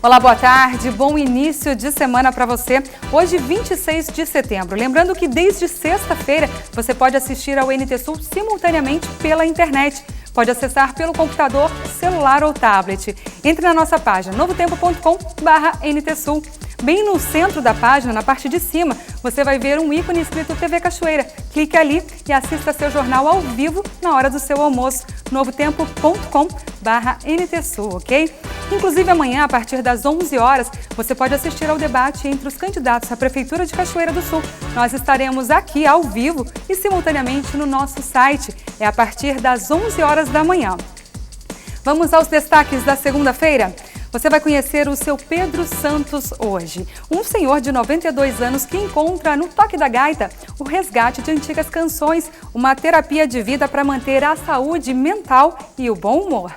Olá, boa tarde, bom início de semana para você. Hoje, 26 de setembro. Lembrando que desde sexta-feira você pode assistir ao NT Sul simultaneamente pela internet. Pode acessar pelo computador, celular ou tablet. Entre na nossa página novotempo.com/NTSul. Bem no centro da página, na parte de cima, você vai ver um ícone escrito TV Cachoeira. Clique ali e assista seu jornal ao vivo na hora do seu almoço. novotempo.com/NTSul, ok? Inclusive amanhã, a partir das 11 horas, você pode assistir ao debate entre os candidatos à Prefeitura de Cachoeira do Sul. Nós estaremos aqui ao vivo e simultaneamente no nosso site. É a partir das 11 horas da manhã. Vamos aos destaques da segunda-feira? Você vai conhecer o seu Pedro Santos hoje, um senhor de 92 anos que encontra no toque da gaita o resgate de antigas canções, uma terapia de vida para manter a saúde mental e o bom humor.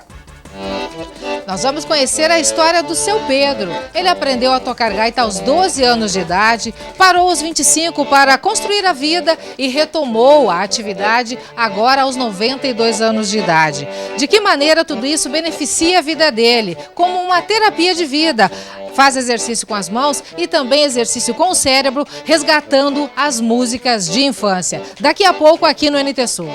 Nós vamos conhecer a história do seu Pedro. Ele aprendeu a tocar gaita aos 12 anos de idade, parou aos 25 para construir a vida e retomou a atividade agora aos 92 anos de idade. De que maneira tudo isso beneficia a vida dele, como uma terapia de vida? Faz exercício com as mãos e também exercício com o cérebro, resgatando as músicas de infância. Daqui a pouco aqui no NT Sul.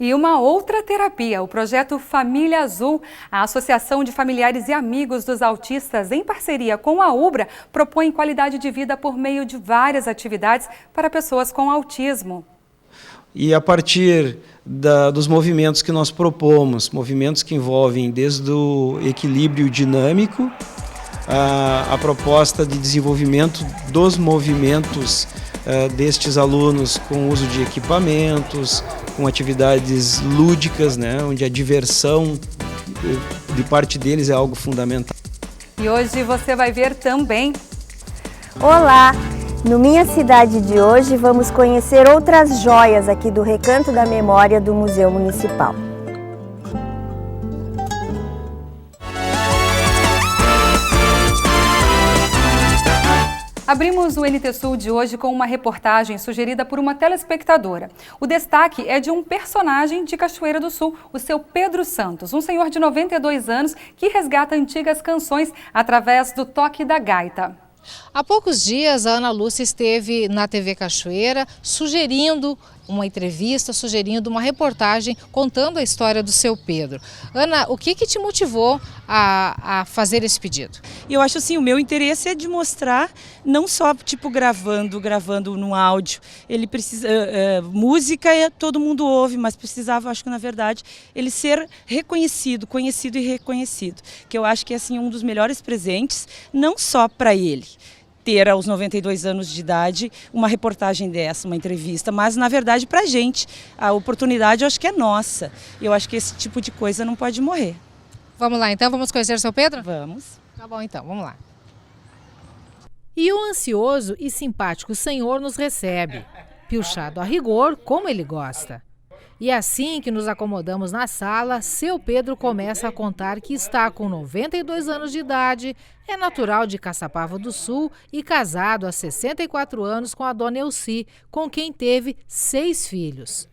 E uma outra terapia, o projeto Família Azul, a Associação de Familiares e Amigos dos Autistas, em parceria com a UBRA, propõe qualidade de vida por meio de várias atividades para pessoas com autismo. E a partir dos movimentos que nós propomos, movimentos que envolvem desde o equilíbrio dinâmico, a proposta de desenvolvimento dos movimentos destes alunos com uso de equipamentos, com atividades lúdicas, né, onde a diversão de parte deles é algo fundamental. E hoje você vai ver também. Olá! No Minha Cidade de hoje vamos conhecer outras joias aqui do Recanto da Memória do Museu Municipal. Abrimos o NT Sul de hoje com uma reportagem sugerida por uma telespectadora. O destaque é de um personagem de Cachoeira do Sul, o seu Pedro Santos, um senhor de 92 anos que resgata antigas canções através do toque da gaita. Há poucos dias, a Ana Lúcia esteve na TV Cachoeira sugerindo uma entrevista, sugerindo uma reportagem contando a história do seu Pedro. Ana, o que te motivou a fazer esse pedido? Eu acho assim, o meu interesse é de mostrar, não só tipo gravando no áudio. Ele precisa, música todo mundo ouve, mas precisava, acho que na verdade, ele ser reconhecido, conhecido e reconhecido. Que eu acho que é assim, um dos melhores presentes, não só para ele ter aos 92 anos de idade uma reportagem dessa, uma entrevista, mas na verdade para a gente, a oportunidade eu acho que é nossa. Eu acho que esse tipo de coisa não pode morrer. Vamos lá então, vamos conhecer o seu Pedro? Vamos. Tá bom então, vamos lá. E o ansioso e simpático senhor nos recebe, pilchado a rigor, como ele gosta. E assim que nos acomodamos na sala, seu Pedro começa a contar que está com 92 anos de idade, é natural de Caçapava do Sul e casado há 64 anos com a dona Elci, com quem teve 6 filhos.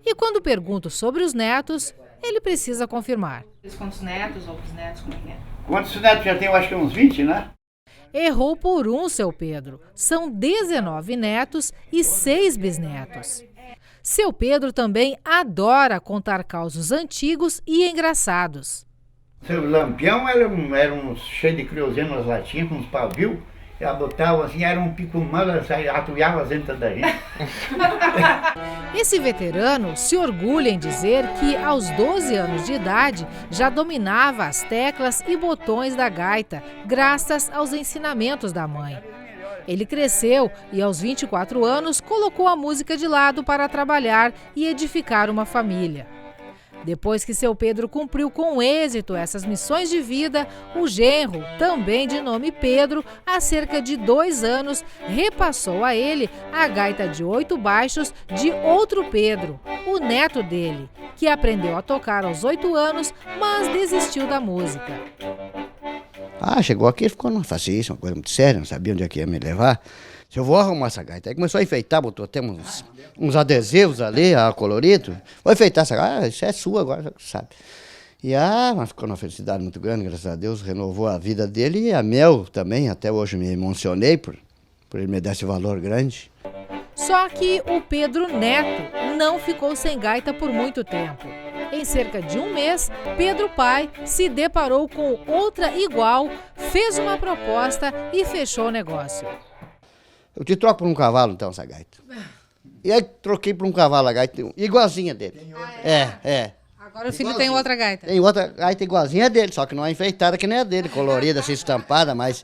E quando pergunto sobre os netos, ele precisa confirmar. Quantos netos ou bisnetos, como é? Quantos netos já tem? Eu acho que uns 20, né? Errou por um, seu Pedro. São 19 netos e 6 bisnetos. Seu Pedro também adora contar causos antigos e engraçados. Seu Lampião era um cheio de criouzinho nas latinhas, com uns pavios. Ela botava assim, era um picumã, atuiava dentro da gente. Esse veterano se orgulha em dizer que aos 12 anos de idade já dominava as teclas e botões da gaita, graças aos ensinamentos da mãe. Ele cresceu e aos 24 anos colocou a música de lado para trabalhar e edificar uma família. Depois que seu Pedro cumpriu com êxito essas missões de vida, o genro, também de nome Pedro, há cerca de 2 anos, repassou a ele a gaita de 8 baixos de outro Pedro, o neto dele, que aprendeu a tocar aos 8 anos, mas desistiu da música. Chegou aqui e ficou numa facíssima, uma coisa muito séria, não sabia onde é que ia me levar. Se eu vou arrumar essa gaita. Aí começou a enfeitar, botou até uns adesivos ali, colorido. Vou enfeitar essa gaita, isso é sua agora, sabe. E mas ficou uma felicidade muito grande, graças a Deus, renovou a vida dele e a meu também. Até hoje me emocionei por ele me dar esse valor grande. Só que o Pedro Neto não ficou sem gaita por muito tempo. Em cerca de um mês, Pedro pai se deparou com outra igual, fez uma proposta e fechou o negócio. Eu te troco por um cavalo, então, essa gaita. E aí troquei por um cavalo a gaita, igualzinha dele. É. Agora o filho tem outra gaita. Tem outra gaita igualzinha dele, só que não é enfeitada que nem a dele, colorida, assim, estampada, mas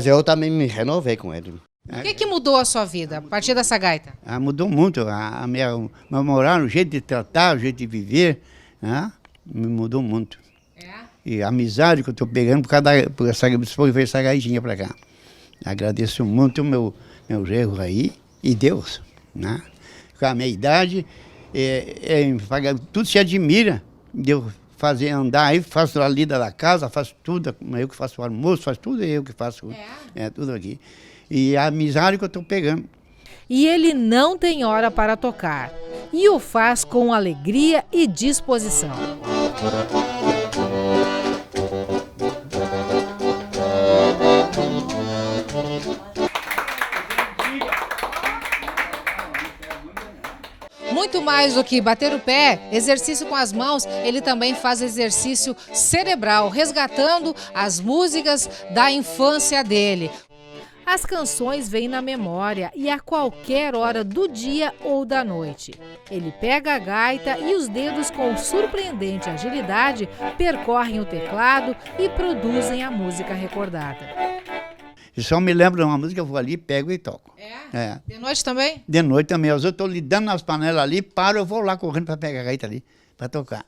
eu também me renovei com ele. O que mudou a sua vida a partir dessa gaita? Mudou muito, a minha moral, o jeito de tratar, o jeito de viver, né? Me mudou muito. E a amizade que eu estou pegando por essa gaitinha para cá. Agradeço muito o meu genro aí e Deus, né? Com a minha idade, tudo se admira de eu fazer andar aí, faço a lida da casa, faço tudo, eu que faço o almoço, faço tudo, eu que faço tudo aqui. E a amizade que eu estou pegando. E ele não tem hora para tocar. E o faz com alegria e disposição. Muito mais do que bater o pé, exercício com as mãos, ele também faz exercício cerebral, resgatando as músicas da infância dele. As canções vêm na memória e a qualquer hora do dia ou da noite. Ele pega a gaita e os dedos com surpreendente agilidade percorrem o teclado e produzem a música recordada. Eu só me lembro de uma música, eu vou ali, pego e toco. De noite também? De noite também. Eu estou lidando nas panelas ali, eu vou lá correndo para pegar a gaita ali, para tocar.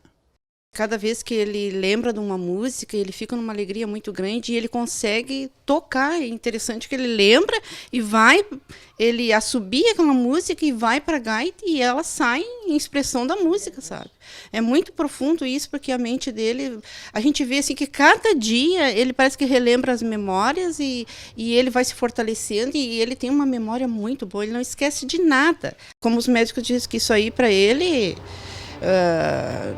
Cada vez que ele lembra de uma música, ele fica numa alegria muito grande e ele consegue tocar. É interessante que ele lembra e ele assobia aquela música e vai para a gaita e ela sai em expressão da música, sabe? É muito profundo isso, porque a mente dele, a gente vê assim que cada dia ele parece que relembra as memórias e ele vai se fortalecendo e ele tem uma memória muito boa, ele não esquece de nada. Como os médicos dizem que isso aí para ele...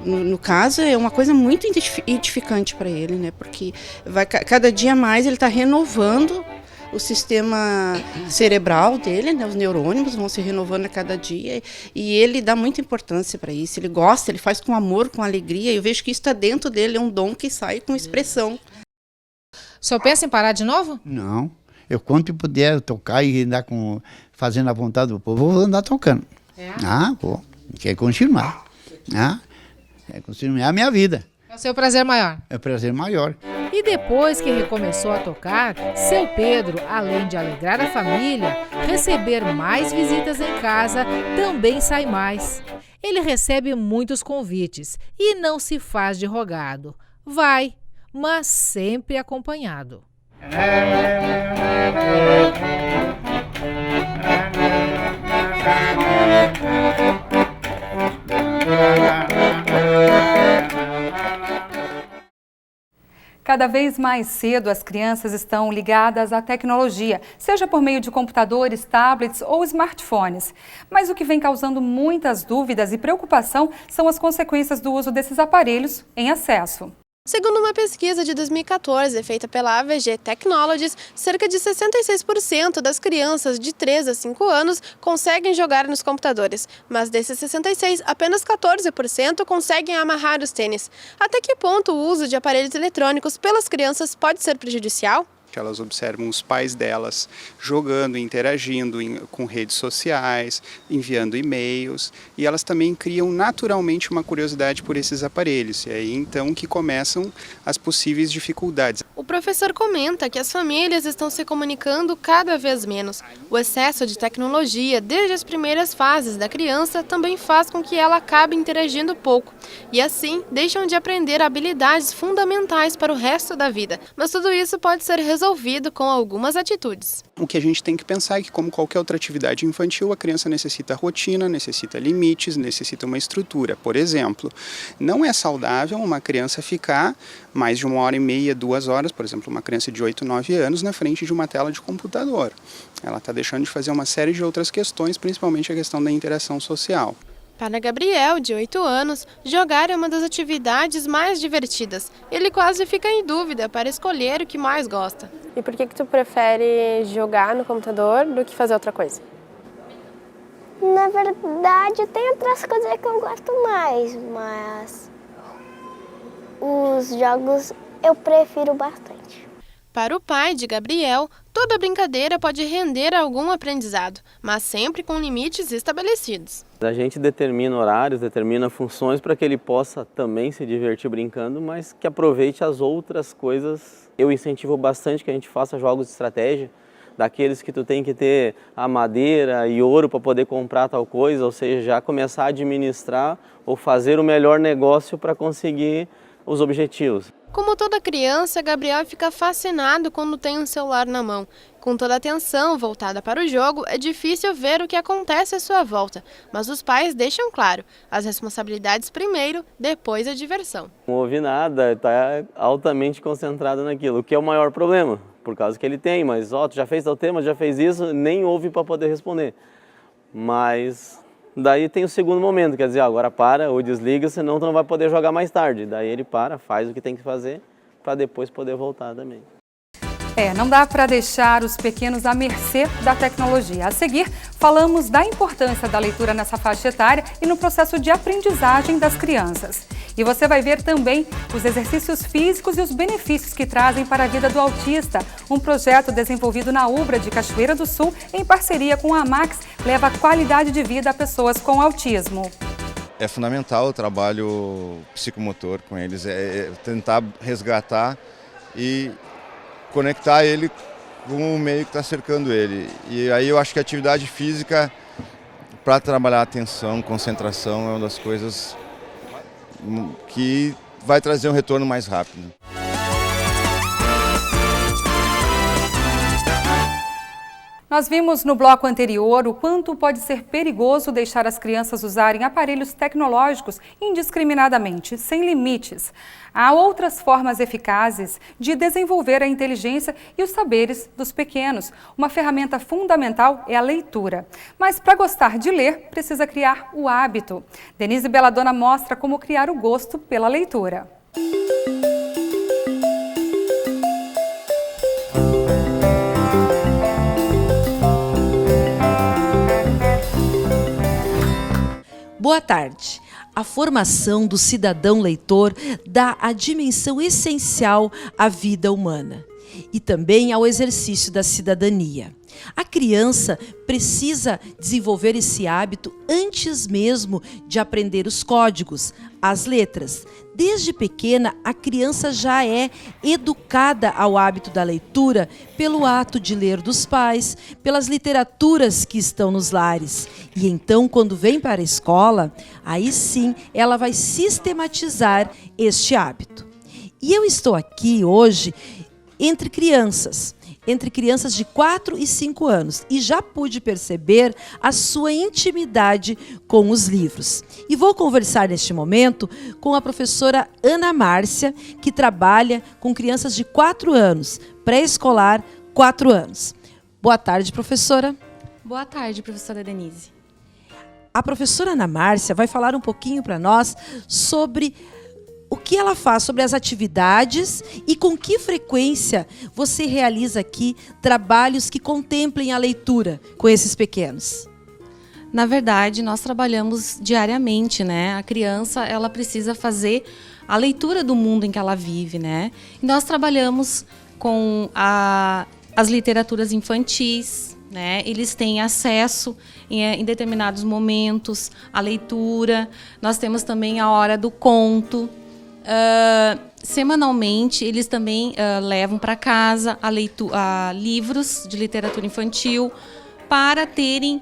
no caso, é uma coisa muito edificante para ele, né? Porque cada dia mais ele está renovando o sistema cerebral dele, né? Os neurônios vão se renovando a cada dia e ele dá muita importância para isso. Ele gosta, ele faz com amor, com alegria. Eu vejo que isso está dentro dele, é um dom que sai com expressão. O senhor pensa em parar de novo? Não. Eu, quando puder tocar e andar fazendo a vontade do povo, eu vou andar tocando. Vou. Quer continuar. É a minha vida. É o seu prazer maior. É o prazer maior. E depois que recomeçou a tocar, seu Pedro, além de alegrar a família, receber mais visitas em casa, também sai mais. Ele recebe muitos convites e não se faz de rogado. Vai, mas sempre acompanhado. Cada vez mais cedo as crianças estão ligadas à tecnologia, seja por meio de computadores, tablets ou smartphones. Mas o que vem causando muitas dúvidas e preocupação são as consequências do uso desses aparelhos em excesso. Segundo uma pesquisa de 2014 feita pela AVG Technologies, cerca de 66% das crianças de 3 a 5 anos conseguem jogar nos computadores, mas desses 66%, apenas 14% conseguem amarrar os tênis. Até que ponto o uso de aparelhos eletrônicos pelas crianças pode ser prejudicial? Elas observam os pais delas jogando, interagindo com redes sociais, enviando e-mails, e elas também criam naturalmente uma curiosidade por esses aparelhos, e aí então que começam as possíveis dificuldades. O professor comenta que as famílias estão se comunicando cada vez menos. O excesso de tecnologia, desde as primeiras fases da criança, também faz com que ela acabe interagindo pouco, e assim deixam de aprender habilidades fundamentais para o resto da vida. Mas tudo isso pode ser resolvido com algumas atitudes. O que a gente tem que pensar é que, como qualquer outra atividade infantil, a criança necessita rotina, necessita limites, necessita uma estrutura. Por exemplo, não é saudável uma criança ficar mais de 1h30, 2 horas, por exemplo, uma criança de 8, 9 anos, na frente de uma tela de computador. Ela está deixando de fazer uma série de outras questões, principalmente a questão da interação social. Para Gabriel, de 8 anos, jogar é uma das atividades mais divertidas. Ele quase fica em dúvida para escolher o que mais gosta. E por que tu prefere jogar no computador do que fazer outra coisa? Na verdade, tem outras coisas que eu gosto mais, mas os jogos eu prefiro bastante. Para o pai de Gabriel, toda brincadeira pode render algum aprendizado, mas sempre com limites estabelecidos. A gente determina horários, determina funções para que ele possa também se divertir brincando, mas que aproveite as outras coisas. Eu incentivo bastante que a gente faça jogos de estratégia, daqueles que tu tem que ter a madeira e ouro para poder comprar tal coisa, ou seja, já começar a administrar ou fazer o melhor negócio para conseguir os objetivos. Como toda criança, Gabriel fica fascinado quando tem um celular na mão. Com toda a atenção voltada para o jogo, é difícil ver o que acontece à sua volta. Mas os pais deixam claro, as responsabilidades primeiro, depois a diversão. Não ouve nada, está altamente concentrado naquilo, o que é o maior problema, por causa que ele tem, mas tu já fez tal tema, já fez isso, nem ouve para poder responder. Mas daí tem o segundo momento, quer dizer, agora para ou desliga, senão tu não vai poder jogar mais tarde. Daí ele para, faz o que tem que fazer, para depois poder voltar também. Não dá para deixar os pequenos à mercê da tecnologia. A seguir, falamos da importância da leitura nessa faixa etária e no processo de aprendizagem das crianças. E você vai ver também os exercícios físicos e os benefícios que trazem para a vida do autista. Um projeto desenvolvido na UBRA de Cachoeira do Sul, em parceria com a Amax, leva qualidade de vida a pessoas com autismo. É fundamental o trabalho psicomotor com eles, é tentar resgatar e conectar ele com o meio que está cercando ele. E aí eu acho que a atividade física, para trabalhar a atenção, concentração, é uma das coisas que vai trazer um retorno mais rápido. Nós vimos no bloco anterior o quanto pode ser perigoso deixar as crianças usarem aparelhos tecnológicos indiscriminadamente, sem limites. Há outras formas eficazes de desenvolver a inteligência e os saberes dos pequenos. Uma ferramenta fundamental é a leitura. Mas para gostar de ler, precisa criar o hábito. Denise Belladonna mostra como criar o gosto pela leitura. Boa tarde. A formação do cidadão leitor dá a dimensão essencial à vida humana e também ao exercício da cidadania. A criança precisa desenvolver esse hábito antes mesmo de aprender os códigos, as letras. Desde pequena, a criança já é educada ao hábito da leitura pelo ato de ler dos pais, pelas literaturas que estão nos lares. E então, quando vem para a escola, aí sim ela vai sistematizar este hábito. E eu estou aqui hoje entre crianças de 4 e 5 anos e já pude perceber a sua intimidade com os livros. E vou conversar neste momento com a professora Ana Márcia, que trabalha com crianças de 4 anos, pré-escolar 4 anos. Boa tarde, professora. Boa tarde, professora Denise. A professora Ana Márcia vai falar um pouquinho para nós sobre o que ela faz, sobre as atividades e com que frequência você realiza aqui trabalhos que contemplem a leitura com esses pequenos. Na verdade, nós trabalhamos diariamente, né? A criança, ela precisa fazer a leitura do mundo em que ela vive, né? E nós trabalhamos com as literaturas infantis, né? Eles têm acesso em determinados momentos à leitura. Nós temos também a hora do conto. Semanalmente, eles também levam para casa livros de literatura infantil para terem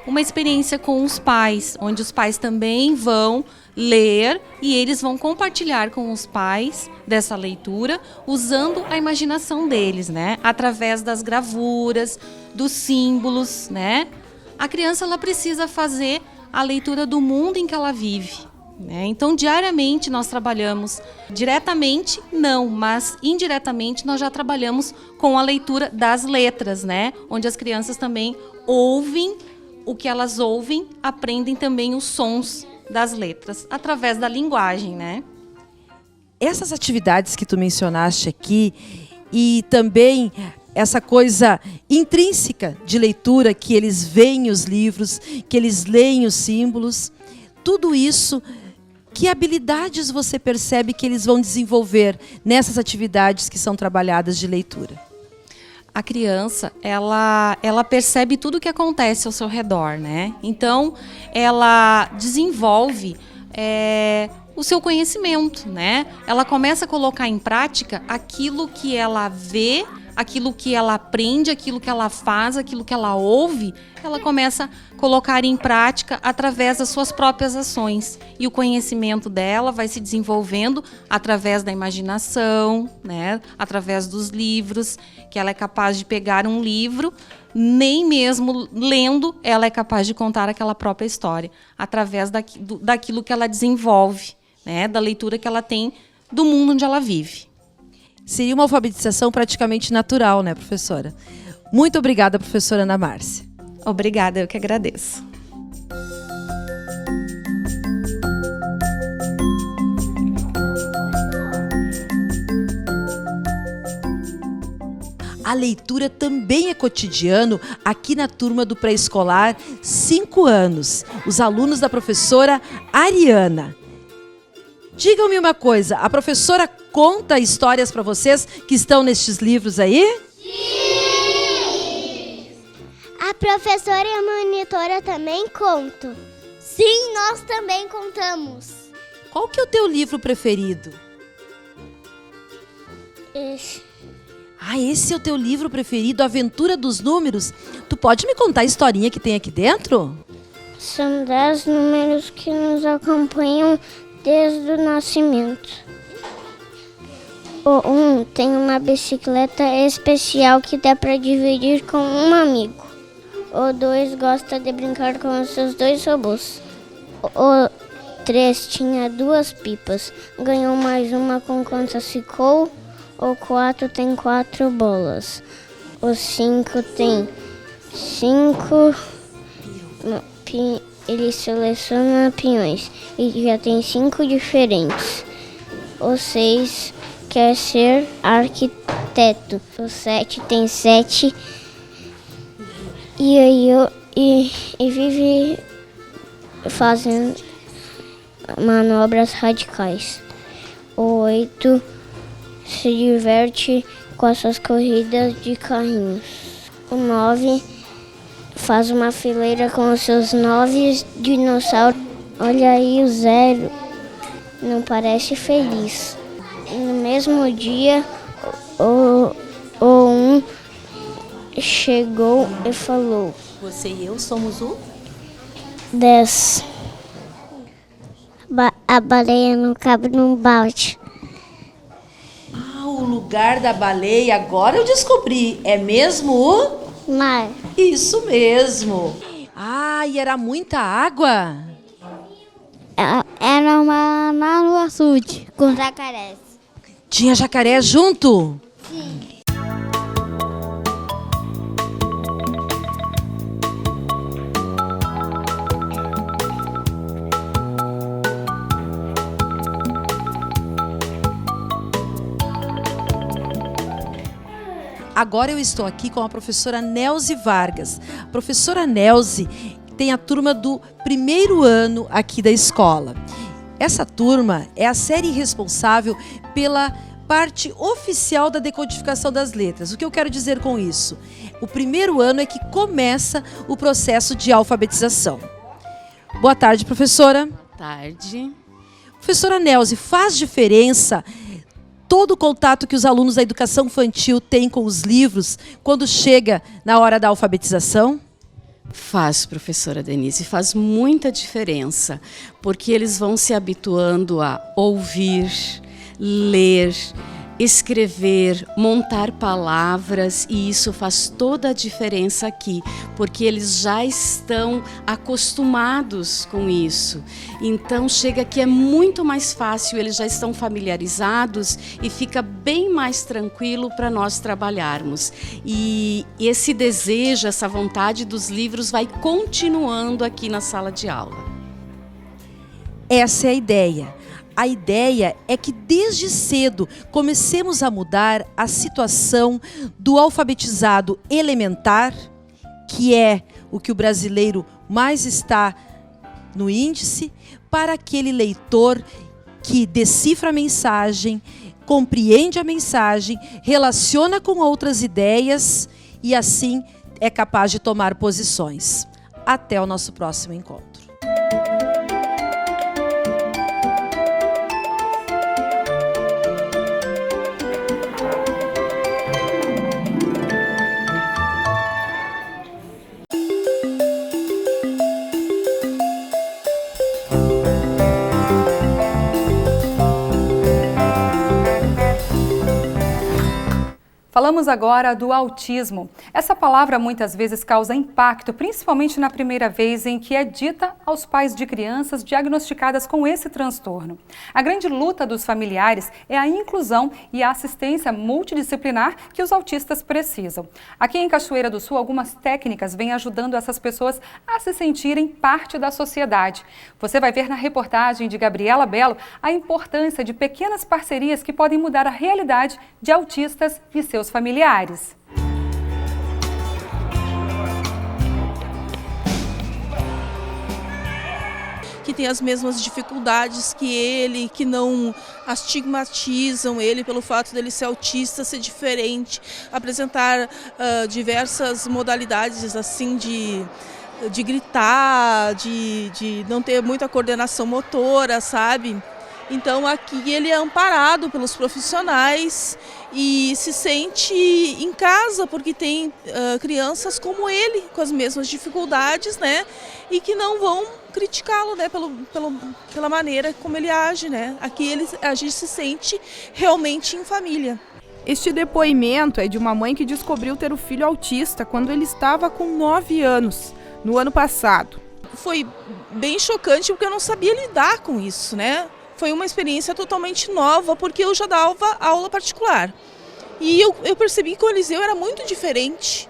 uma experiência com os pais, onde os pais também vão ler e eles vão compartilhar com os pais dessa leitura, usando a imaginação deles, né? Através das gravuras, dos símbolos, né? A criança, ela precisa fazer a leitura do mundo em que ela vive. Então, diariamente nós trabalhamos, diretamente não, mas indiretamente nós já trabalhamos com a leitura das letras, né? Onde as crianças também ouvem o que elas ouvem, aprendem também os sons das letras, através da linguagem, né? Essas atividades que tu mencionaste aqui e também essa coisa intrínseca de leitura, que eles veem os livros, que eles leem os símbolos, tudo isso, que habilidades você percebe que eles vão desenvolver nessas atividades que são trabalhadas de leitura? A criança, ela percebe tudo o que acontece ao seu redor, né? Então, ela desenvolve o seu conhecimento, né? Ela começa a colocar em prática aquilo que ela vê, aquilo que ela aprende, aquilo que ela faz, aquilo que ela ouve, ela começa a colocar em prática através das suas próprias ações. E o conhecimento dela vai se desenvolvendo através da imaginação, né? Através dos livros, que ela é capaz de pegar um livro, nem mesmo lendo, ela é capaz de contar aquela própria história, através daquilo que ela desenvolve, né? Da leitura que ela tem do mundo onde ela vive. Seria uma alfabetização praticamente natural, né, professora? Muito obrigada, professora Ana Márcia. Obrigada, eu que agradeço. A leitura também é cotidiano aqui na turma do pré-escolar 5 anos. Os alunos da professora Ariana. Digam-me uma coisa, a professora conta histórias para vocês que estão nestes livros aí? Sim! A professora e a monitora também contam. Sim, nós também contamos. Qual que é o teu livro preferido? Esse. Ah, esse é o teu livro preferido, Aventura dos Números? Tu pode me contar a historinha que tem aqui dentro? São 10 números que nos acompanham desde o nascimento. O 1 tem uma bicicleta especial que dá para dividir com um amigo. O 2 gosta de brincar com os seus 2 robôs. O 3 tinha 2 pipas, ganhou mais uma com quantas ficou. O 4 tem 4 bolas. O 5 tem 5... Ele seleciona peões e já tem 5 diferentes. O 6 quer ser arquiteto. O 7 tem 7 e vive fazendo manobras radicais. O 8 se diverte com as suas corridas de carrinhos. O 9 faz uma fileira com os seus 9 dinossauros. Olha aí o 0. Não parece feliz. No mesmo dia, o 1 chegou e falou: Você e eu somos o 10. A baleia não cabe num balde. Ah, o lugar da baleia, agora eu descobri. É mesmo o... mar. Isso mesmo. Ah, e era muita água? Era uma no açude com jacarés. Tinha jacaré junto? Sim. Agora eu estou aqui com a professora Nelze Vargas. A professora Nelze tem a turma do 1º ano aqui da escola. Essa turma é a série responsável pela parte oficial da decodificação das letras. O que eu quero dizer com isso? O 1º ano é que começa o processo de alfabetização. Boa tarde, professora. Boa tarde. Professora Nelze, faz diferença todo o contato que os alunos da educação infantil têm com os livros quando chega na hora da alfabetização? Faz, professora Denise, faz muita diferença, porque eles vão se habituando a ouvir, ler, escrever, montar palavras, e isso faz toda a diferença aqui, porque eles já estão acostumados com isso. Então chega que é muito mais fácil, eles já estão familiarizados e fica bem mais tranquilo para nós trabalharmos. E esse desejo, essa vontade dos livros vai continuando aqui na sala de aula. Essa é a ideia. A ideia é que desde cedo comecemos a mudar a situação do alfabetizado elementar, que é o que o brasileiro mais está no índice, para aquele leitor que decifra a mensagem, compreende a mensagem, relaciona com outras ideias e assim é capaz de tomar posições. Até o nosso próximo encontro. Falamos agora do autismo. Essa palavra muitas vezes causa impacto, principalmente na primeira vez em que é dita aos pais de crianças diagnosticadas com esse transtorno. A grande luta dos familiares é a inclusão e a assistência multidisciplinar que os autistas precisam. Aqui em Cachoeira do Sul, algumas técnicas vêm ajudando essas pessoas a se sentirem parte da sociedade. Você vai ver na reportagem de Gabriela Belo a importância de pequenas parcerias que podem mudar a realidade de autistas e seus familiares. Que tem as mesmas dificuldades que ele, que não estigmatizam ele pelo fato dele ser autista, ser diferente, apresentar diversas modalidades assim de gritar, de não ter muita coordenação motora, sabe? Então aqui ele é amparado pelos profissionais e se sente em casa porque tem crianças como ele, com as mesmas dificuldades, né? E que não vão criticá-lo, né? Pela maneira como ele age, né? Aqui a gente se sente realmente em família. Este depoimento é de uma mãe que descobriu ter o filho autista quando ele estava com 9 anos, no ano passado. Foi bem chocante porque eu não sabia lidar com isso, né? Foi uma experiência totalmente nova, porque eu já dava aula particular. E eu percebi que o Eliseu era muito diferente.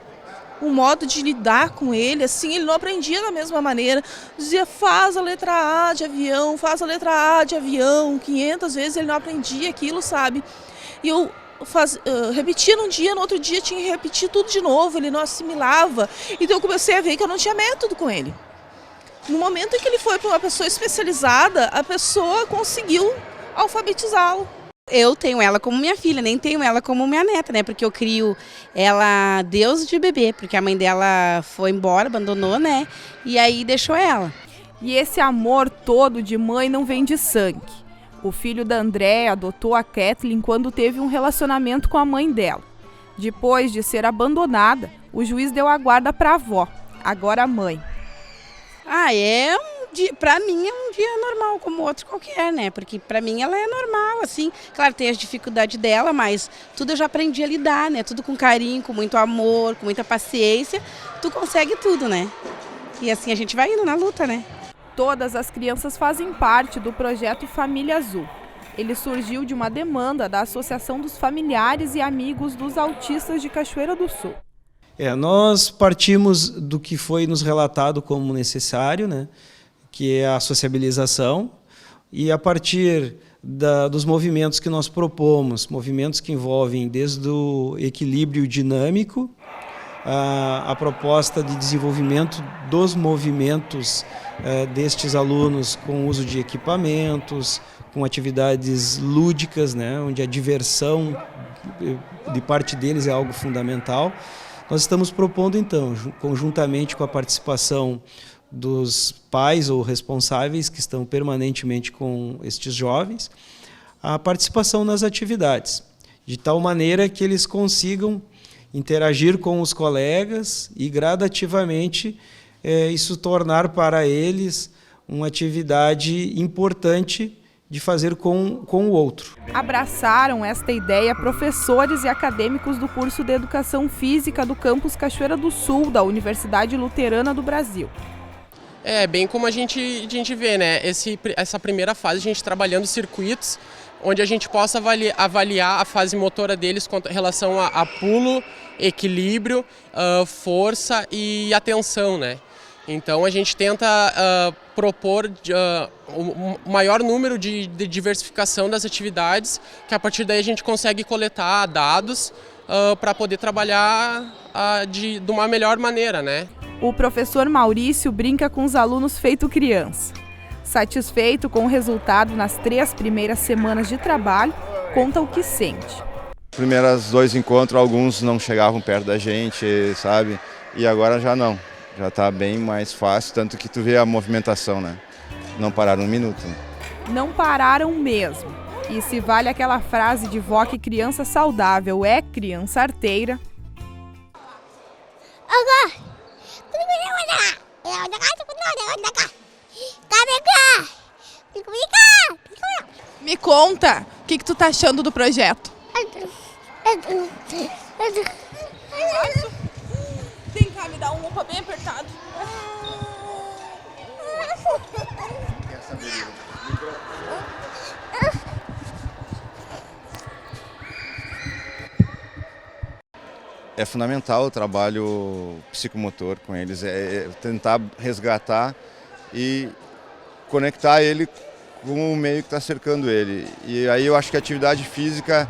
O modo de lidar com ele, assim, ele não aprendia da mesma maneira. Dizia, faz a letra A de avião, faz a letra A de avião. 500 vezes ele não aprendia aquilo, sabe? E eu repetia num dia, no outro dia tinha que repetir tudo de novo, ele não assimilava. Então eu comecei a ver que eu não tinha método com ele. No momento em que ele foi para uma pessoa especializada, a pessoa conseguiu alfabetizá-lo. Eu tenho ela como minha filha, nem tenho ela como minha neta, né? Porque eu crio ela Deus de bebê, porque a mãe dela foi embora, abandonou, né? E aí deixou ela. E esse amor todo de mãe não vem de sangue. O filho da Andréa adotou a Kathleen quando teve um relacionamento com a mãe dela. Depois de ser abandonada, o juiz deu a guarda para a avó, agora a mãe. Pra mim é um dia normal, como outro qualquer, né? Porque pra mim ela é normal, assim. Claro, tem as dificuldades dela, mas tudo eu já aprendi a lidar, né? Tudo com carinho, com muito amor, com muita paciência. Tu consegue tudo, né? E assim a gente vai indo na luta, né? Todas as crianças fazem parte do projeto Família Azul. Ele surgiu de uma demanda da Associação dos Familiares e Amigos dos Autistas de Cachoeira do Sul. Nós partimos do que foi nos relatado como necessário, né? Que é a sociabilização, e a partir dos movimentos que nós propomos, movimentos que envolvem desde o equilíbrio dinâmico, a proposta de desenvolvimento dos movimentos destes alunos com uso de equipamentos, com atividades lúdicas, né, onde a diversão de parte deles é algo fundamental. Nós estamos propondo, então, conjuntamente com a participação dos pais ou responsáveis que estão permanentemente com estes jovens, a participação nas atividades, de tal maneira que eles consigam interagir com os colegas e gradativamente isso tornar para eles uma atividade importante de fazer com o outro. Abraçaram esta ideia professores e acadêmicos do curso de Educação Física do campus Cachoeira do Sul, da Universidade Luterana do Brasil. É, bem como a gente vê, né? Essa primeira fase, a gente trabalhando circuitos, onde a gente possa avaliar a fase motora deles com relação a pulo, equilíbrio, força e atenção, né? Então a gente tenta propor o maior número de diversificação das atividades, que a partir daí a gente consegue coletar dados para poder trabalhar de uma melhor maneira, né? O professor Maurício brinca com os alunos feito criança. Satisfeito com o resultado nas 3 primeiras semanas de trabalho, conta o que sente. Primeiros 2 encontros, alguns não chegavam perto da gente, sabe? E agora já não. Já está bem mais fácil, tanto que tu vê a movimentação, né? Não pararam um minuto. Né? Não pararam mesmo. E se vale aquela frase de vó que criança saudável é criança arteira... Me conta, o que tu tá achando do projeto? Vem cá, me dá um roupa bem apertado. É fundamental o trabalho psicomotor com eles, é tentar resgatar e conectar ele com o meio que está cercando ele. E aí eu acho que a atividade física,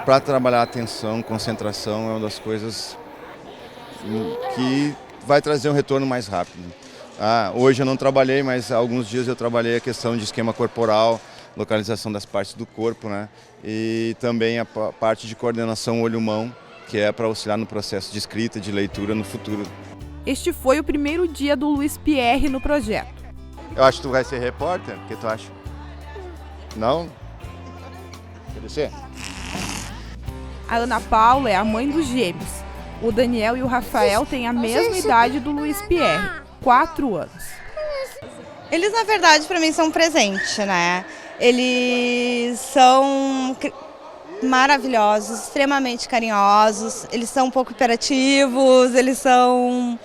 para trabalhar atenção, concentração, é uma das coisas que vai trazer um retorno mais rápido. Hoje eu não trabalhei, mas há alguns dias eu trabalhei a questão de esquema corporal, localização das partes do corpo, né? E também a parte de coordenação olho-mão, que é para auxiliar no processo de escrita, de leitura no futuro. Este foi o primeiro dia do Luiz Pierre no projeto. Eu acho que tu vai ser repórter, o que tu acha? Não? Quer descer? A Ana Paula é a mãe dos gêmeos. O Daniel e o Rafael têm a mesma idade do Luiz Pierre, 4 anos. Eles, na verdade, para mim, são um presente, né? Eles são maravilhosos, extremamente carinhosos, eles são um pouco hiperativos, eles são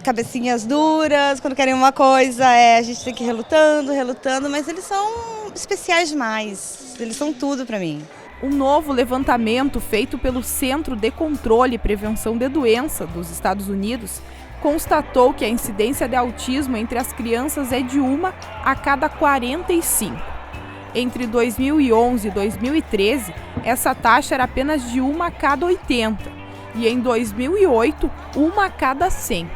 cabecinhas duras, quando querem uma coisa a gente tem que ir relutando, mas eles são especiais demais, eles são tudo para mim. Um novo levantamento feito pelo Centro de Controle e Prevenção de Doença dos Estados Unidos constatou que a incidência de autismo entre as crianças é de 1 a cada 45. Entre 2011 e 2013, essa taxa era apenas de 1 a cada 80. E em 2008, 1 a cada 100.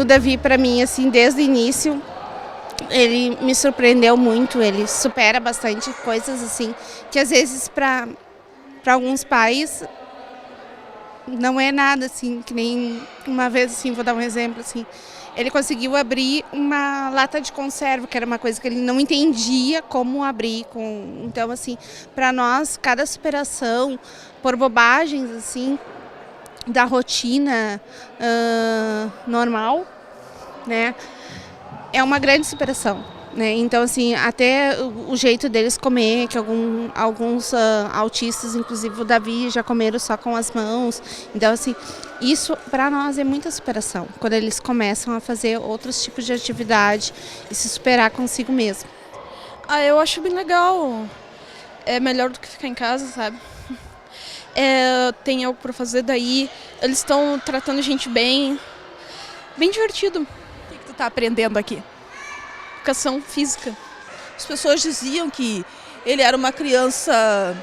O Davi, para mim, assim, desde o início, ele me surpreendeu muito. Ele supera bastante coisas assim que às vezes para alguns pais não é nada assim, que nem uma vez assim, vou dar um exemplo assim. Ele conseguiu abrir uma lata de conserva, que era uma coisa que ele não entendia como abrir. Então, assim, para nós, cada superação por bobagens, assim, da rotina normal, né, é uma grande superação, né? Então, assim, até o jeito deles comer, que alguns autistas, inclusive o Davi, já comeram só com as mãos. Então, assim, isso para nós é muita superação, quando eles começam a fazer outros tipos de atividade e se superar consigo mesmo. Eu acho bem legal, é melhor do que ficar em casa, sabe? Tem algo para fazer daí, eles estão tratando a gente bem divertido. O que tu tá aprendendo aqui? Educação física. As pessoas diziam que ele era uma criança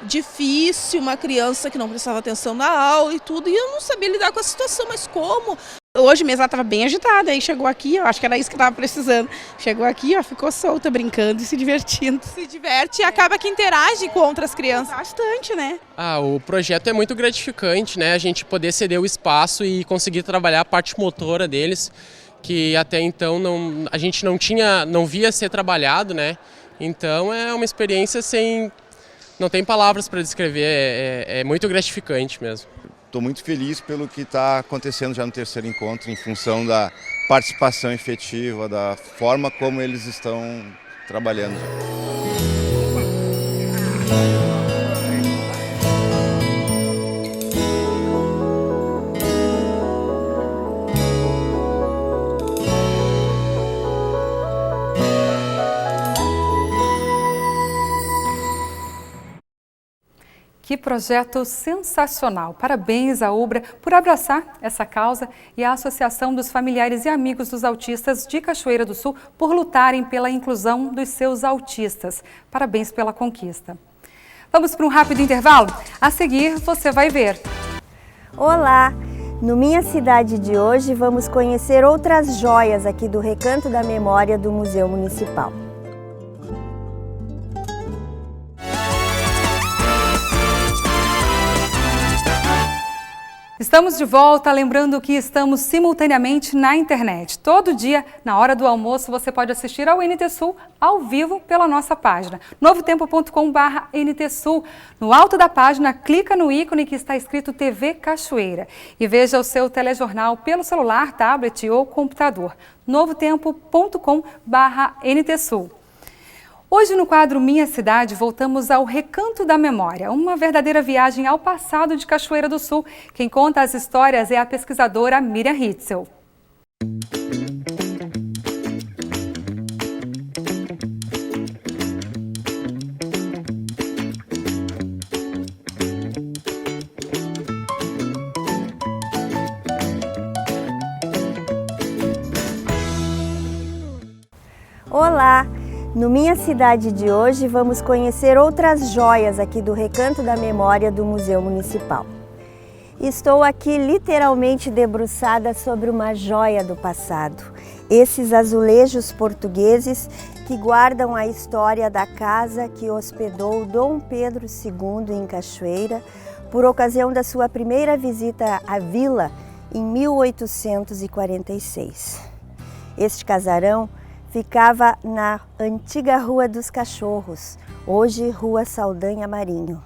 difícil, uma criança que não prestava atenção na aula e tudo, e eu não sabia lidar com a situação, mas como? Hoje mesmo ela estava bem agitada, aí chegou aqui, eu acho que era isso que estava precisando. Chegou aqui, ficou solta, brincando e se divertindo. Se diverte e acaba que interage com outras crianças. Bastante, né? O projeto é muito gratificante, né? A gente poder ceder o espaço e conseguir trabalhar a parte motora deles, que até então a gente não via ser trabalhado, né? Então é uma experiência não tem palavras para descrever, é muito gratificante mesmo. estou muito feliz pelo que está acontecendo já no terceiro encontro, em função da participação efetiva, da forma como eles estão trabalhando. Que projeto sensacional! Parabéns à Ubra por abraçar essa causa e à Associação dos Familiares e Amigos dos Autistas de Cachoeira do Sul por lutarem pela inclusão dos seus autistas. Parabéns pela conquista. Vamos para um rápido intervalo? A seguir, você vai ver. Olá! No Minha Cidade de hoje, vamos conhecer outras joias aqui do Recanto da Memória do Museu Municipal. Estamos de volta, lembrando que estamos simultaneamente na internet. Todo dia, na hora do almoço, você pode assistir ao NT Sul ao vivo pela nossa página, novotempo.com/NT Sul. No alto da página, clica no ícone que está escrito TV Cachoeira e veja o seu telejornal pelo celular, tablet ou computador. novotempo.com/NT Sul. Hoje, no quadro Minha Cidade, voltamos ao Recanto da Memória, uma verdadeira viagem ao passado de Cachoeira do Sul. Quem conta as histórias é a pesquisadora Miriam Hitzel. Olá! No Minha Cidade de hoje, vamos conhecer outras joias aqui do Recanto da Memória do Museu Municipal. Estou aqui literalmente debruçada sobre uma joia do passado. Esses azulejos portugueses que guardam a história da casa que hospedou Dom Pedro II em Cachoeira por ocasião da sua primeira visita à vila em 1846. Este casarão ficava na antiga Rua dos Cachorros, hoje Rua Saldanha Marinho.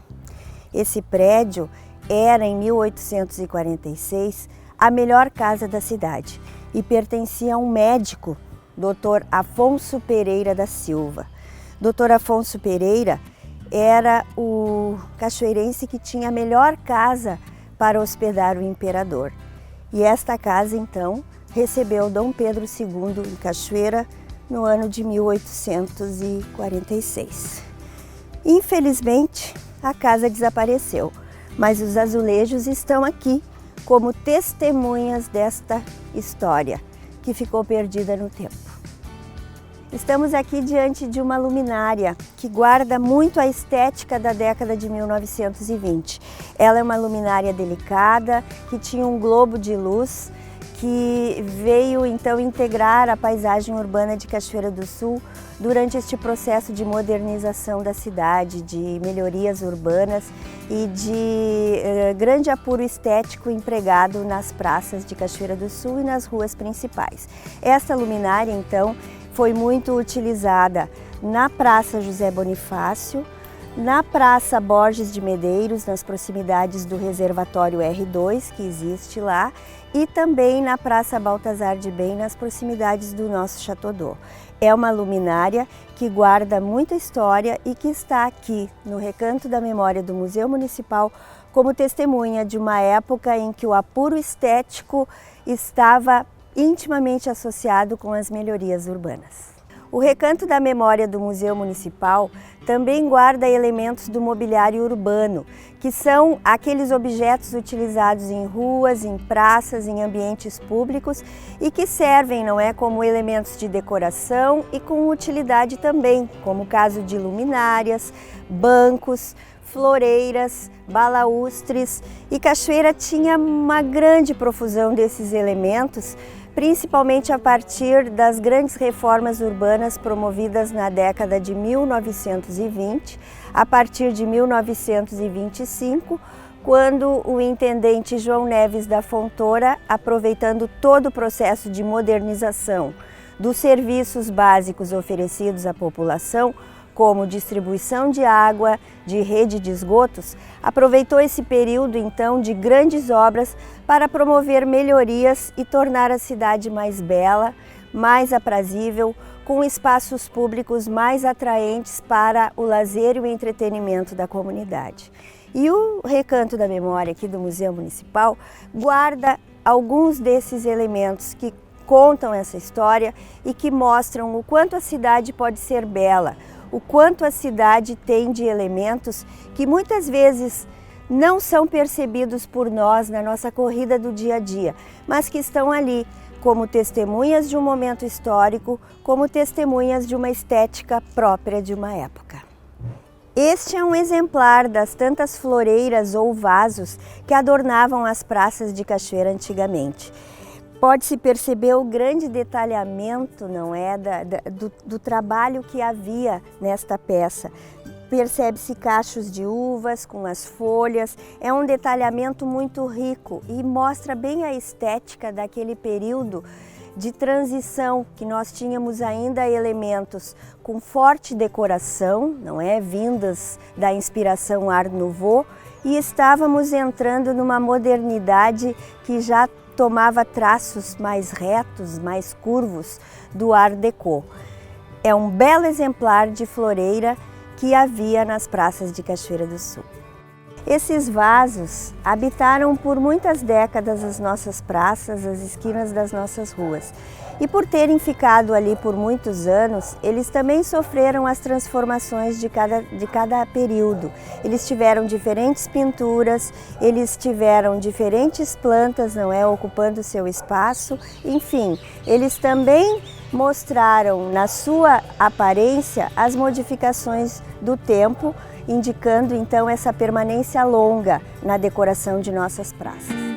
Esse prédio era, em 1846, a melhor casa da cidade e pertencia a um médico, Dr. Afonso Pereira da Silva. Dr. Afonso Pereira era o cachoeirense que tinha a melhor casa para hospedar o imperador. E esta casa, então, recebeu Dom Pedro II em Cachoeira no ano de 1846. Infelizmente, a casa desapareceu, mas os azulejos estão aqui como testemunhas desta história que ficou perdida no tempo. Estamos aqui diante de uma luminária que guarda muito a estética da década de 1920. Ela é uma luminária delicada, que tinha um globo de luz, que veio então integrar a paisagem urbana de Cachoeira do Sul durante este processo de modernização da cidade, de melhorias urbanas e de grande apuro estético empregado nas praças de Cachoeira do Sul e nas ruas principais. Esta luminária, então, foi muito utilizada na Praça José Bonifácio, na Praça Borges de Medeiros, nas proximidades do reservatório R2, que existe lá, e também na Praça Baltazar de Bem, nas proximidades do nosso Chateau d'Eau. É uma luminária que guarda muita história e que está aqui no Recanto da Memória do Museu Municipal como testemunha de uma época em que o apuro estético estava intimamente associado com as melhorias urbanas. O Recanto da Memória do Museu Municipal também guarda elementos do mobiliário urbano, que são aqueles objetos utilizados em ruas, em praças, em ambientes públicos e que servem, não é, como elementos de decoração e com utilidade também, como o caso de luminárias, bancos, floreiras, balaústres, e Cachoeira tinha uma grande profusão desses elementos, principalmente a partir das grandes reformas urbanas promovidas na década de 1920, a partir de 1925, quando o intendente João Neves da Fontoura, aproveitando todo o processo de modernização dos serviços básicos oferecidos à população, como distribuição de água, de rede de esgotos, aproveitou esse período então de grandes obras para promover melhorias e tornar a cidade mais bela, mais aprazível, com espaços públicos mais atraentes para o lazer e o entretenimento da comunidade. E o Recanto da Memória aqui do Museu Municipal guarda alguns desses elementos que contam essa história e que mostram o quanto a cidade pode ser bela, o quanto a cidade tem de elementos que muitas vezes não são percebidos por nós na nossa corrida do dia a dia, mas que estão ali como testemunhas de um momento histórico, como testemunhas de uma estética própria de uma época. Este é um exemplar das tantas floreiras ou vasos que adornavam as praças de Cachoeira antigamente. Pode-se perceber o grande detalhamento, não é, do trabalho que havia nesta peça. Percebe-se cachos de uvas com as folhas, é um detalhamento muito rico e mostra bem a estética daquele período de transição, que nós tínhamos ainda elementos com forte decoração, não é, vindas da inspiração Art Nouveau, e estávamos entrando numa modernidade que já tomava traços mais retos, mais curvos do Art Deco. É um belo exemplar de floreira que havia nas praças de Cachoeira do Sul. Esses vasos habitaram por muitas décadas as nossas praças, as esquinas das nossas ruas. E por terem ficado ali por muitos anos, eles também sofreram as transformações de cada período. Eles tiveram diferentes pinturas, eles tiveram diferentes plantas, não é, ocupando seu espaço. Enfim, eles também mostraram na sua aparência as modificações do tempo, indicando então essa permanência longa na decoração de nossas praças.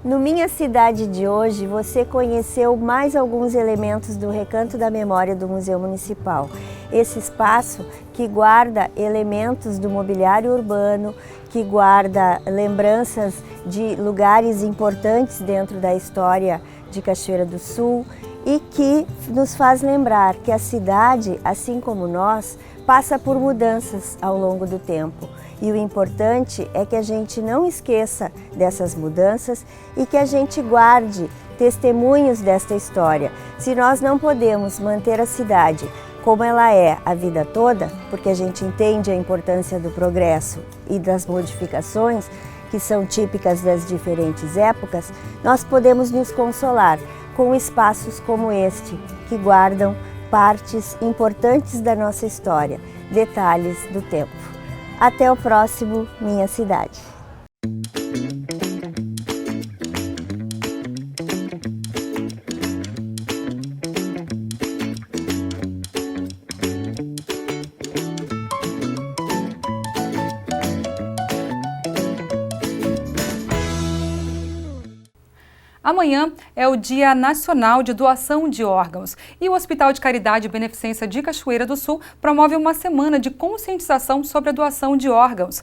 No Minha Cidade de hoje, você conheceu mais alguns elementos do Recanto da Memória do Museu Municipal. Esse espaço que guarda elementos do mobiliário urbano, que guarda lembranças de lugares importantes dentro da história de Cachoeira do Sul e que nos faz lembrar que a cidade, assim como nós, passa por mudanças ao longo do tempo. E o importante é que a gente não esqueça dessas mudanças e que a gente guarde testemunhos desta história. Se nós não podemos manter a cidade como ela é a vida toda, porque a gente entende a importância do progresso e das modificações, que são típicas das diferentes épocas, nós podemos nos consolar com espaços como este, que guardam partes importantes da nossa história, detalhes do tempo. Até o próximo Minha Cidade. Amanhã é o Dia Nacional de Doação de Órgãos e o Hospital de Caridade e Beneficência de Cachoeira do Sul promove uma semana de conscientização sobre a doação de órgãos.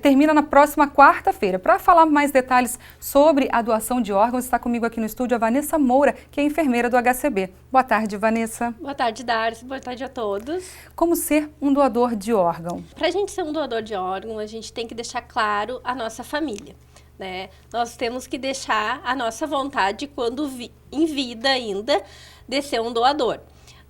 Termina na próxima quarta-feira. Para falar mais detalhes sobre a doação de órgãos, está comigo aqui no estúdio a Vanessa Moura, que é enfermeira do HCB. Boa tarde, Vanessa. Boa tarde, Darcy. Boa tarde a todos. Como ser um doador de órgão? Para a gente ser um doador de órgão, a gente tem que deixar claro a nossa família. Né? Nós temos que deixar a nossa vontade, quando em vida ainda, de ser um doador.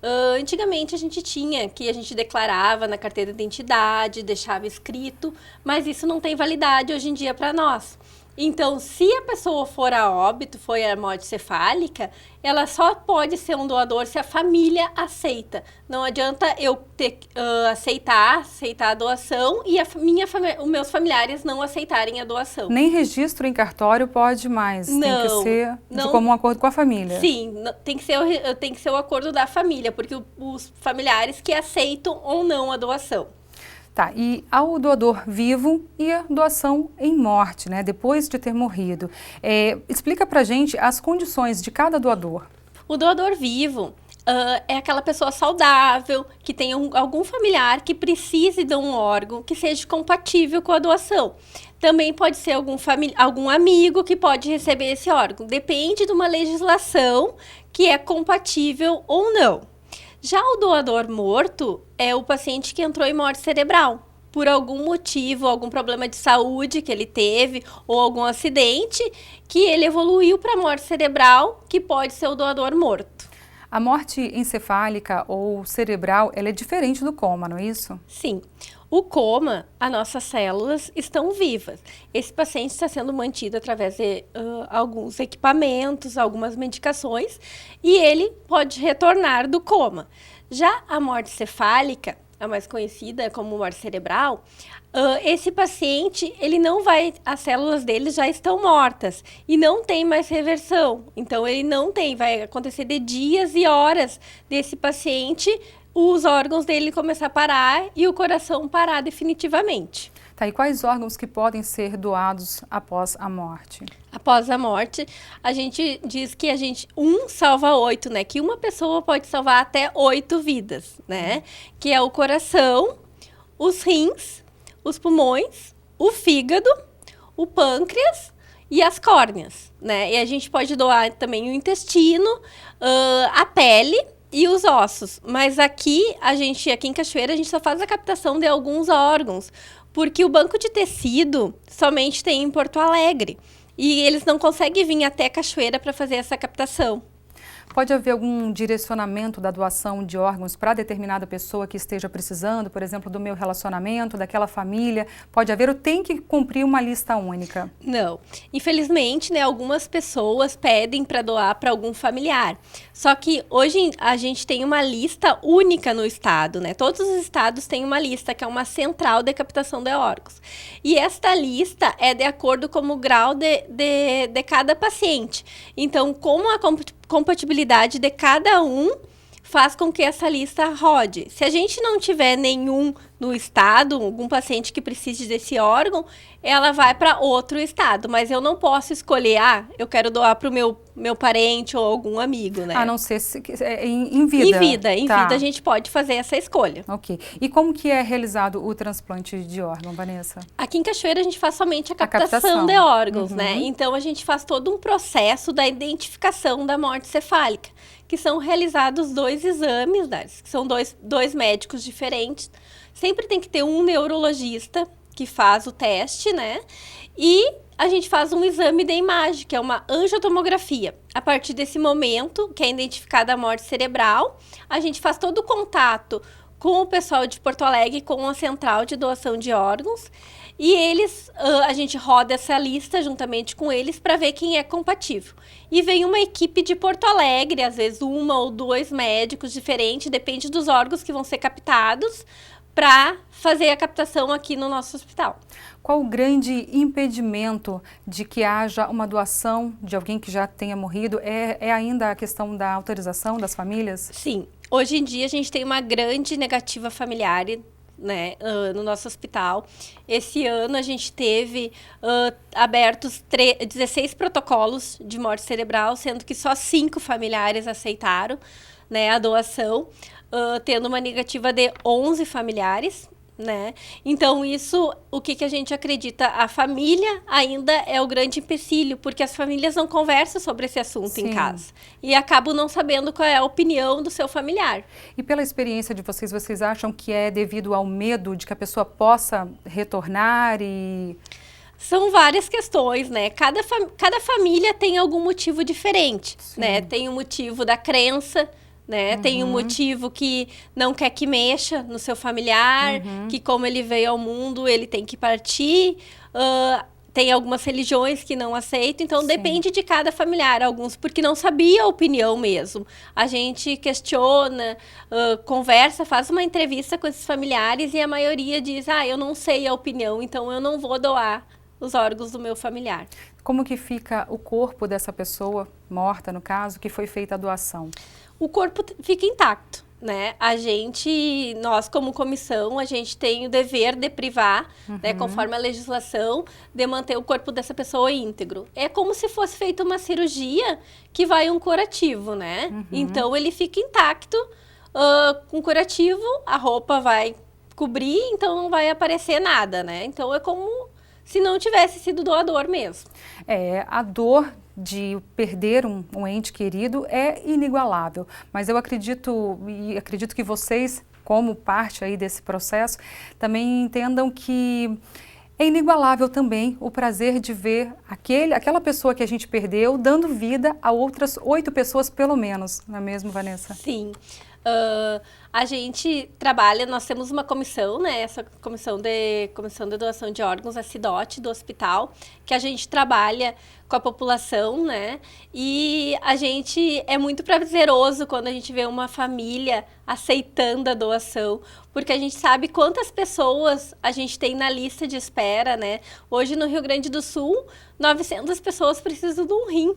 Antigamente a gente declarava na carteira de identidade, deixava escrito, mas isso não tem validade hoje em dia para nós. Então, se a pessoa for a óbito, foi a morte cefálica, ela só pode ser um doador se a família aceita. Não adianta eu ter, aceitar a doação e os meus familiares não aceitarem a doação. Nem registro em cartório pode mais, tem que ser de comum acordo com a família. Sim, tem que ser o acordo da família, porque os familiares que aceitam ou não a doação. Tá, e ao doador vivo e a doação em morte, né, depois de ter morrido. Explica pra gente as condições de cada doador. O doador vivo é aquela pessoa saudável, que tem algum familiar que precise de um órgão que seja compatível com a doação. Também pode ser algum amigo que pode receber esse órgão. Depende de uma legislação que é compatível ou não. Já o doador morto é o paciente que entrou em morte cerebral. Por algum motivo, algum problema de saúde que ele teve, ou algum acidente, que ele evoluiu para morte cerebral, que pode ser o doador morto. A morte encefálica ou cerebral, ela é diferente do coma, não é isso? Sim. O coma, as nossas células estão vivas. Esse paciente está sendo mantido através de alguns equipamentos, algumas medicações, e ele pode retornar do coma. Já a morte cefálica, a mais conhecida como morte cerebral, esse paciente, ele não vai, as células dele já estão mortas e não tem mais reversão. Então, ele não tem, vai acontecer de dias e horas desse paciente os órgãos dele começar a parar e o coração parar definitivamente. Tá, e quais órgãos que podem ser doados após a morte? Após a morte, a gente diz que salva 8, né? Que uma pessoa pode salvar até 8 vidas, né? Que é o coração, os rins, os pulmões, o fígado, o pâncreas e as córneas, né? E a gente pode doar também o intestino, a pele e os ossos. Mas aqui em Cachoeira, a gente só faz a captação de alguns órgãos, porque o banco de tecido somente tem em Porto Alegre. E eles não conseguem vir até Cachoeira para fazer essa captação. Pode haver algum direcionamento da doação de órgãos para determinada pessoa que esteja precisando, por exemplo, do meu relacionamento, daquela família? Pode haver ou tem que cumprir uma lista única? Não. Infelizmente, né, algumas pessoas pedem para doar para algum familiar. Só que hoje a gente tem uma lista única no estado, né? Todos os estados têm uma lista, que é uma central de captação de órgãos. E esta lista é de acordo com o grau de cada paciente. Então, como a compatibilidade de cada um faz com que essa lista rode. Se a gente não tiver nenhum no estado, algum paciente que precise desse órgão, ela vai para outro estado. Mas eu não posso escolher, eu quero doar para o meu parente ou algum amigo, né? A não ser em vida. Em vida a gente pode fazer essa escolha. Ok. E como que é realizado o transplante de órgão, Vanessa? Aqui em Cachoeira a gente faz somente a captação de órgãos, né? Então a gente faz todo um processo da identificação da morte cefálica, que são realizados 2 exames, né? Que são dois médicos diferentes. Sempre tem que ter um neurologista que faz o teste, né? E a gente faz um exame de imagem, que é uma angiotomografia. A partir desse momento, que é identificada a morte cerebral, a gente faz todo o contato com o pessoal de Porto Alegre, com a central de doação de órgãos. E a gente roda essa lista juntamente com eles para ver quem é compatível. E vem uma equipe de Porto Alegre, às vezes 1 ou 2 médicos diferentes, depende dos órgãos que vão ser captados, para fazer a captação aqui no nosso hospital. Qual o grande impedimento de que haja uma doação de alguém que já tenha morrido? É ainda a questão da autorização das famílias? Sim. Hoje em dia a gente tem uma grande negativa familiar, né, no nosso hospital. Esse ano a gente teve abertos 16 protocolos de morte cerebral, sendo que só 5 familiares aceitaram, né, a doação, tendo uma negativa de 11 familiares, né? Então isso, o que a gente acredita? A família ainda é o grande empecilho, porque as famílias não conversam sobre esse assunto em casa e acabam não sabendo qual é a opinião do seu familiar. E pela experiência de vocês acham que é devido ao medo de que a pessoa possa retornar e... São várias questões, né? Cada família tem algum motivo diferente, né? Tem o motivo da crença, né? Tem um motivo que não quer que mexa no seu familiar, que como ele veio ao mundo, ele tem que partir. tem algumas religiões que não aceitam, então depende de cada familiar. Alguns porque não sabia a opinião mesmo. A gente questiona, conversa, faz uma entrevista com esses familiares e a maioria diz, eu não sei a opinião, então eu não vou doar os órgãos do meu familiar. Como que fica o corpo dessa pessoa morta, no caso, que foi feita a doação? O corpo fica intacto, né? Nós como comissão, a gente tem o dever de privar, né, conforme a legislação, de manter o corpo dessa pessoa íntegro. É como se fosse feita uma cirurgia que vai um curativo, né? Então ele fica intacto, com curativo, a roupa vai cobrir, então não vai aparecer nada, né? Então é como se não tivesse sido doador mesmo. A dor de perder um ente querido é inigualável, mas eu acredito que vocês, como parte aí desse processo, também entendam que é inigualável também o prazer de ver aquela pessoa que a gente perdeu dando vida a outras 8 pessoas pelo menos, não é mesmo, Vanessa? Sim. A gente trabalha, nós temos uma comissão, né, essa comissão de doação de órgãos, a CIDOT do hospital, que a gente trabalha com a população, né, e a gente é muito prazeroso quando a gente vê uma família aceitando a doação, porque a gente sabe quantas pessoas a gente tem na lista de espera, né. Hoje no Rio Grande do Sul, 900 pessoas precisam de um rim.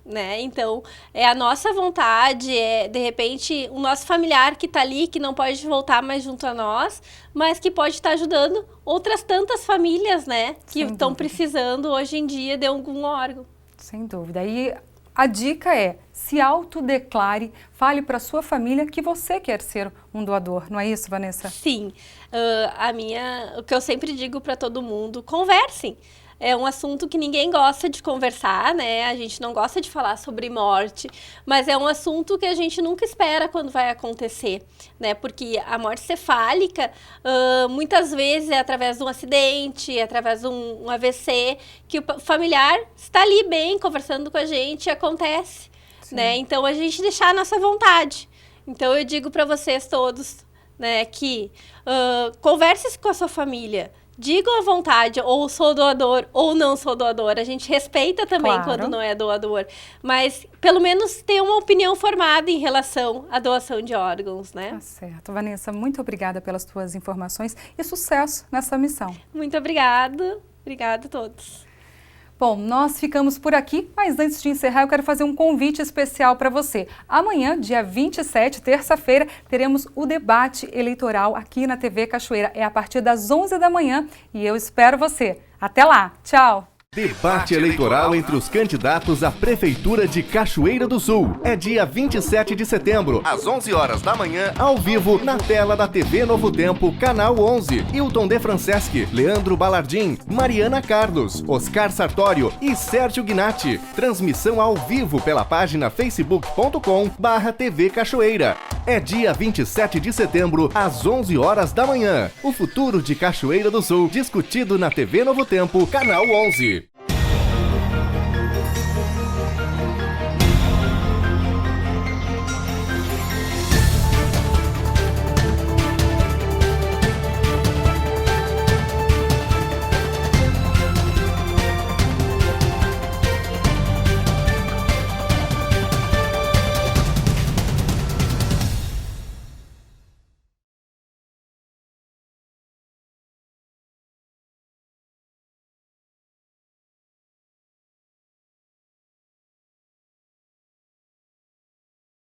Né? Então, é a nossa vontade, de repente, o nosso familiar que está ali, que não pode voltar mais junto a nós, mas que pode estar ajudando outras tantas famílias, né? Que estão precisando hoje em dia de algum órgão. Sem dúvida. E a dica é, se autodeclare, fale para sua família que você quer ser um doador, não é isso, Vanessa? Sim. O que eu sempre digo para todo mundo, conversem. É um assunto que ninguém gosta de conversar, né? A gente não gosta de falar sobre morte, mas é um assunto que a gente nunca espera quando vai acontecer, né? Porque a morte cefálica, muitas vezes é através de um acidente, através de um AVC, que o familiar está ali bem, conversando com a gente, e acontece, né? Então, a gente deixar a nossa vontade. Então, eu digo para vocês todos, né, que converse com a sua família, digam à vontade, ou sou doador ou não sou doador. A gente respeita também quando não é doador. Mas, pelo menos, ter uma opinião formada em relação à doação de órgãos, né? Tá certo. Vanessa, muito obrigada pelas tuas informações e sucesso nessa missão. Muito obrigada. Obrigada a todos. Bom, nós ficamos por aqui, mas antes de encerrar eu quero fazer um convite especial para você. Amanhã, dia 27, terça-feira, teremos o debate eleitoral aqui na TV Cachoeira. É a partir das 11 da manhã e eu espero você. Até lá, tchau! Debate eleitoral entre os candidatos à Prefeitura de Cachoeira do Sul. É dia 27 de setembro, às 11 horas da manhã, ao vivo, na tela da TV Novo Tempo, Canal 11. Hilton De Franceschi, Leandro Balardim, Mariana Carlos, Oscar Sartório e Sérgio Gnatti. Transmissão ao vivo pela página facebook.com/TV Cachoeira. É dia 27 de setembro, às 11 horas da manhã. O futuro de Cachoeira do Sul, discutido na TV Novo Tempo, Canal 11.